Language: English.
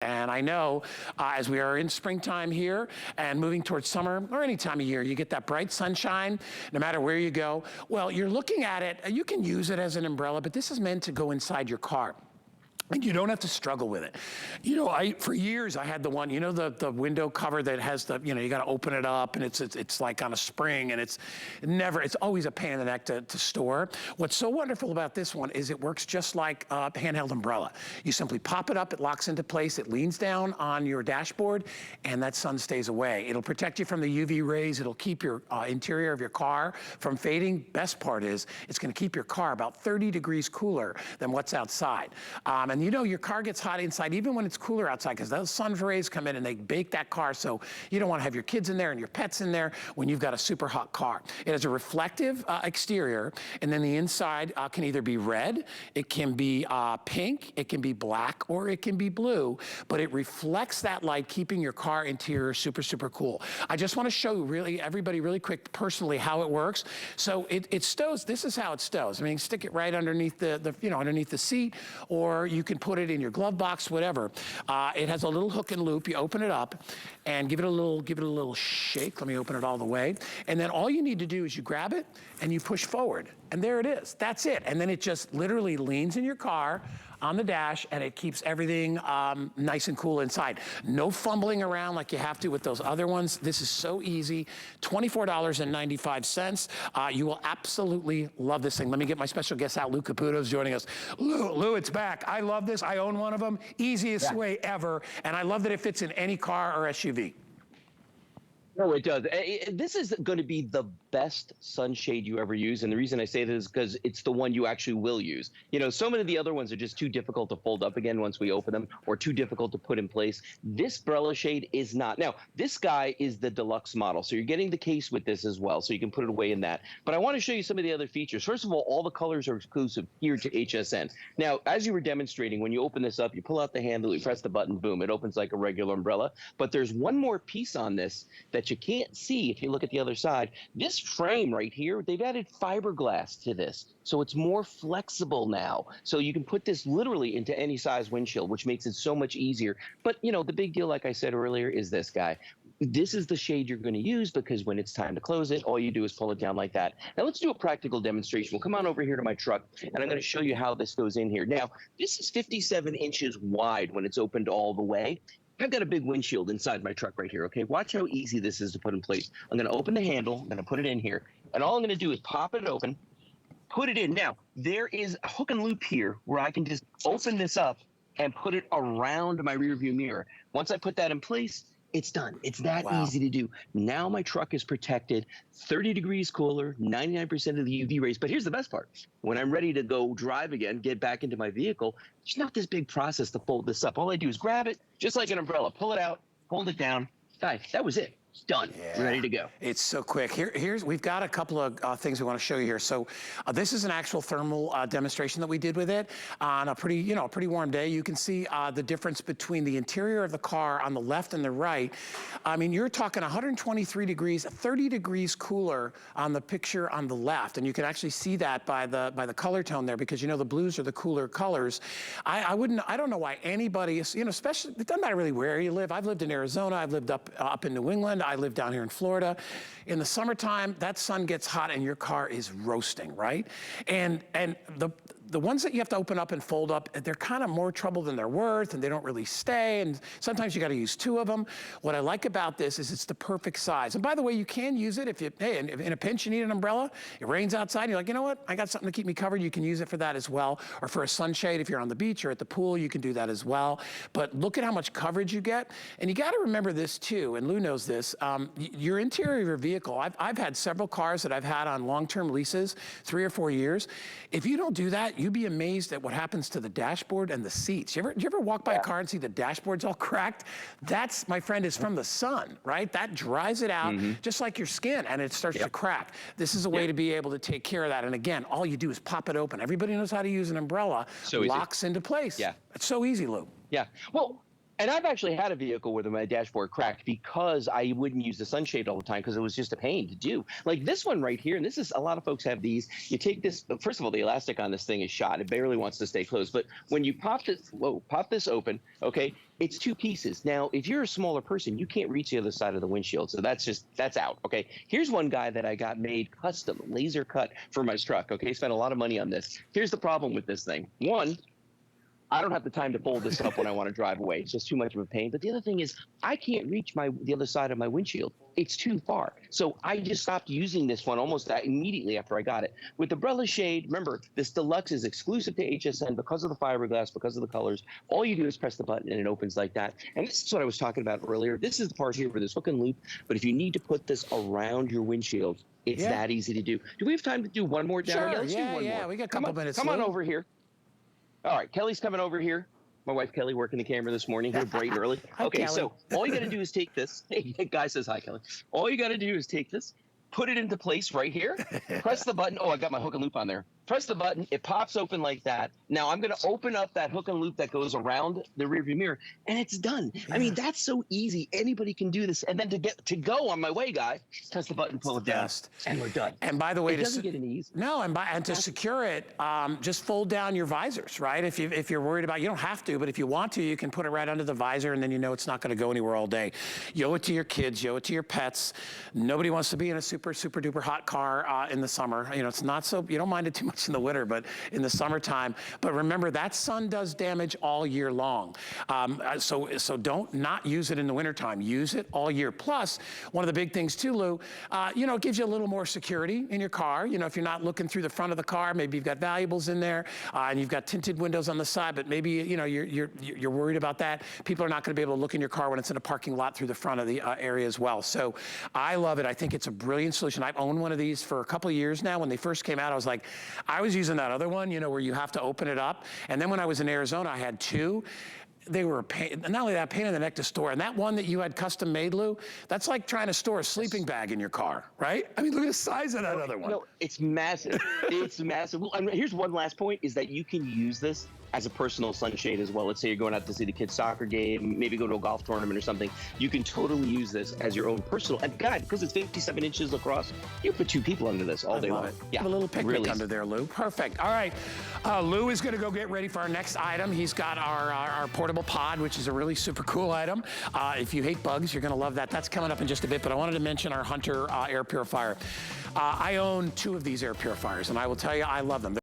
And I know as we are in springtime here and moving towards summer or any time of year, you get that bright sunshine no matter where you go. Well, you're looking at it, you can use it as an umbrella, but this is meant to go inside your car. And you don't have to struggle with it. You know, for years I had the one, you know, the window cover that has the, you know, you got to open it up and it's like on a spring and it's always a pain in the neck to store. What's so wonderful about this one is it works just like a handheld umbrella. You simply pop it up, it locks into place, it leans down on your dashboard, and that sun stays away. It'll protect you from the UV rays, it'll keep your interior of your car from fading. Best part is it's going to keep your car about 30 degrees cooler than what's outside. And you know your car gets hot inside even when it's cooler outside because those sun's rays come in and they bake that car, so you don't want to have your kids in there and your pets in there when you've got a super hot car. It has a reflective exterior, and then the inside can either be red, it can be pink, it can be black, or it can be blue, but it reflects that light, keeping your car interior super, super cool. I just want to show everybody really quick personally how it works. So it stows, this is how it stows. I mean, stick it right underneath underneath the seat, or you can put it in your glove box, whatever. It has a little hook and loop. You open it up and give it a little shake. Let me open it all the way. And then all you need to do is you grab it and you push forward. And there it is. That's it. And then it just literally leans in your car on the dash, and it keeps everything nice and cool inside. No fumbling around like you have to with those other ones. This is so easy. $24.95. You will absolutely love this thing. Let me get my special guest out. Lou Caputo's joining us. Lou, it's back. I love this. I own one of them. Easiest way ever. And I love that it fits in any car or SUV. No, it does. This is going to be the best sunshade you ever use. And the reason I say this is because it's the one you actually will use. You know, so many of the other ones are just too difficult to fold up again once we open them, or too difficult to put in place. This BrellaShade is not. Now, this guy is the deluxe model, so you're getting the case with this as well, so you can put it away in that. But I want to show you some of the other features. First of all the colors are exclusive here to HSN. Now, as you were demonstrating, when you open this up, you pull out the handle, you press the button, boom, it opens like a regular umbrella. But there's one more piece on this that you can't see if you look at the other side. This frame right here, they've added fiberglass to this, so it's more flexible now. So you can put this literally into any size windshield, which makes it so much easier. But you know, the big deal, like I said earlier, is this guy. This is the shade you're going to use, because when it's time to close it, all you do is pull it down like that. Now let's do a practical demonstration. We'll come on over here to my truck, and I'm going to show you how this goes in here. Now, this is 57 inches wide when it's opened all the way. I've got a big windshield inside my truck right here, okay? Watch how easy this is to put in place. I'm going to open the handle, I'm going to put it in here, and all I'm going to do is pop it open, put it in. Now, there is a hook and loop here where I can just open this up and put it around my rear view mirror. Once I put that in place, it's done. It's that easy to do. Now my truck is protected, 30 degrees cooler, 99% of the UV rays. But here's the best part. When I'm ready to go drive again, get back into my vehicle, it's not this big process to fold this up. All I do is grab it, just like an umbrella, pull it out, hold it down. Guys, that was it. It's done. Yeah. Ready to go. It's so quick. We've got a couple of things we want to show you here. So this is an actual thermal demonstration that we did with it on a pretty warm day. You can see the difference between the interior of the car on the left and the right. I mean, you're talking 123 degrees, 30 degrees cooler on the picture on the left, and you can actually see that by the color tone there, because you know the blues are the cooler colors. I don't know why anybody, especially, it doesn't matter really where you live. I've lived in Arizona. I've lived up in New England. I live down here in Florida. In the summertime, that sun gets hot and your car is roasting, right? And the ones that you have to open up and fold up, they're kind of more trouble than they're worth, and they don't really stay, and sometimes you got to use two of them. What I like about this is it's the perfect size. And by the way, you can use it if in a pinch you need an umbrella, it rains outside, and you're like, you know what, I got something to keep me covered, you can use it for that as well. Or for a sunshade, if you're on the beach or at the pool, you can do that as well. But look at how much coverage you get. And you got to remember this too, and Lou knows this, your interior of your vehicle, I've had several cars that I've had on long-term leases, 3 or 4 years. If you don't do that, you'd be amazed at what happens to the dashboard and the seats. You ever walk by a car and see the dashboard's all cracked? That's, my friend, is from the sun, right? That dries it out, just like your skin, and it starts to crack. This is a way to be able to take care of that. And again, all you do is pop it open. Everybody knows how to use an umbrella. So locks into place. Yeah. It's so easy, Lou. Yeah. Well, And I've actually had a vehicle where my dashboard cracked because I wouldn't use the sunshade all the time because it was just a pain to do. Like this one right here, and this is a lot of folks have these. You take this. First of all, the elastic on this thing is shot. It barely wants to stay closed. But when you pop this open, okay, it's two pieces. Now, if you're a smaller person, you can't reach the other side of the windshield, so that's out. Okay, here's one guy that I got made custom, laser cut for my truck. Okay, spent a lot of money on this. Here's the problem with this thing. One, I don't have the time to fold this up when I want to drive away. It's just too much of a pain. But the other thing is I can't reach the other side of my windshield. It's too far. So I just stopped using this one almost immediately after I got it. With the BrellaShade, remember, this Deluxe is exclusive to HSN because of the fiberglass, because of the colors. All you do is press the button and it opens like that. And this is what I was talking about earlier. This is the part here for this hook and loop. But if you need to put this around your windshield, it's that easy to do. Do we have time to do one more down? Sure, Let's do one more. We got a couple minutes. Come on over here. All right, Kelly's coming over here. My wife Kelly working the camera this morning here bright and early. Okay, Kelly. So all you got to do is take this. Hey, guy says hi, Kelly. All you got to do is take this, put it into place right here, press the button. Oh, I got my hook and loop on there. Press the button, it pops open like that. Now I'm going to open up that hook and loop that goes around the rearview mirror, and it's done. Yeah. I mean, that's so easy. Anybody can do this. And then to go on my way, guy, press the button, pull it down, and we're done. And by the way, it doesn't get any easier. No, and to secure it, just fold down your visors, right? If you're worried about, you don't have to, but if you want to, you can put it right under the visor, and then you know it's not going to go anywhere all day. You owe it to your kids, you owe it to your pets. Nobody wants to be in a super duper hot car in the summer. You know, it's not so, you don't mind it too much in the winter, but in the summertime. But remember, that sun does damage all year long. So don't not use it in the wintertime. Use it all year. Plus, one of the big things too, Lou, you know, it gives you a little more security in your car. You know, if you're not looking through the front of the car, maybe you've got valuables in there, and you've got tinted windows on the side, but maybe, you know, you're worried about that. People are not going to be able to look in your car when it's in a parking lot through the front of the area as well. So I love it. I think it's a brilliant solution. I've owned one of these for a couple of years now. When they first came out, I was using that other one, you know, where you have to open it up. And then when I was in Arizona, I had two. They were a pain, not only that, pain in the neck to store. And that one that you had custom made, Lou, that's like trying to store a sleeping bag in your car, right? I mean, look at the size of that other one. No, it's massive. It's massive. Well, here's one last point, is that you can use this as a personal sunshade as well. Let's say you're going out to see the kids' soccer game, maybe go to a golf tournament or something. You can totally use this as your own personal. And God, because it's 57 inches across, you put two people under this all day long. Yeah, a little picnic under there, Lou. Perfect. All right, Lou is going to go get ready for our next item. He's got our portable pod, which is a really super cool item. If you hate bugs, you're going to love that. That's coming up in just a bit. But I wanted to mention our Hunter air purifier. I own two of these air purifiers, and I will tell you, I love them.